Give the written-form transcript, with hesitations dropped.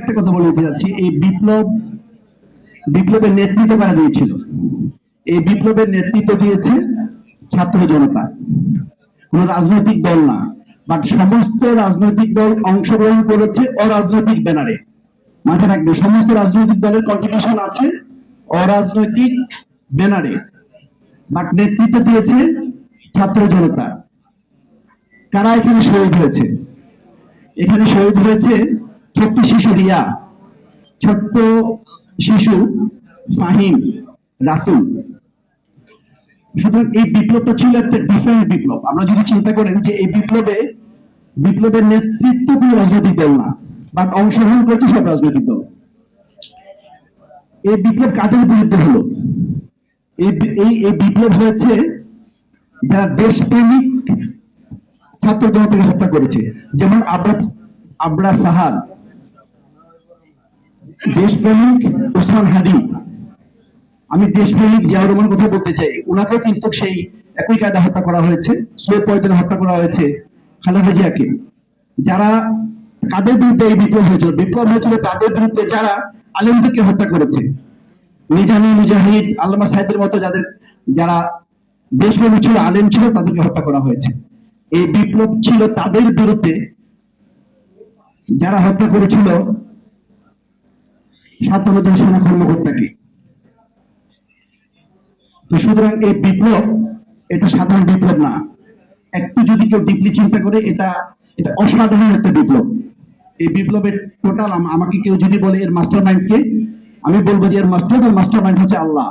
একটা কথা বলতে যাচ্ছি, এই বিপ্লবের নেতৃত্ব কারা দিয়েছিল? এই বিপ্লবের নেতৃত্ব দিয়েছে ছাত্র জনতা, কোন রাজনৈতিক দল না। বাট সমস্ত রাজনৈতিক দল অংশগ্রহণ করেছে অরাজনৈতিক ব্যানারে। মাথায় রাখবে, সমস্ত রাজনৈতিক দলের কন্ট্রিবিউশন আছে অরাজনৈতিক ব্যানারে, বাট নেতৃত্ব দিয়েছে ছাত্র জনতা। কারা এখানে শহীদ হয়েছে? এখানে শহীদ হয়েছে ছোট্ট শিশু রিয়া, ছোট্ট শিশু ফাহিম, রাতুল। সুতরাং এই বিপ্লবটা ছিল একটা ডিফারেন্ট বিপ্লব। আমরা যদি চিন্তা করেন যে এই বিপ্লবের নেতৃত্ব কোনো রাজনৈতিক দল না, বাট অংশগ্রহণ করেছে সব রাজনৈতিক দল। এই বিপ্লব কাদের বিরুদ্ধে হলো? এই বিপ্লব হয়েছে যারা দেশপ্রেমিক ছাত্র জনতাকে হত্যা করেছে, যেমন আবরার ফাহাদ, দেশপ্রেমিক ওসমান হাদি। আমি দেশপ্রেমিক জিয়াউর রহমান কথা বলতে চাই, ওনাকেও কিন্তু সেই একই কায়দা হত্যা করা হয়েছে, সোয়েব পয়জনে হত্যা করা হয়েছে খালেদা জিয়াকে। যারা কাদের বিরুদ্ধে এই বিপ্লব হয়েছিল? বিপ্লব হয়েছিল তাদের বিরুদ্ধে যারা আলেমদেরকে হত্যা করেছে। মিজানি, মুজাহিদ, আল্লামা সাহেবের মতো যারা দেশপ্রেমী ছিল, আলেম ছিল, তাদেরকে হত্যা করা হয়েছে। এই বিপ্লব ছিল তাদের বিরুদ্ধে যারা হত্যা করেছিল 57 জন সেনা কর্মকর্তাকে। তো সুতরাং এই বিপ্লব এটা সাধারণ বিপ্লব না। একটু যদি কেউ ডিপলি চিন্তা করে, এটা অসাধারণ একটা বিপ্লব। এই বিপ্লবের টোটাল আমাকে কেউ যদি বলে এর মাস্টার মাইন্ড কে, আমি বলবো যে এর মাস্টার মাইন্ড হচ্ছে আল্লাহ।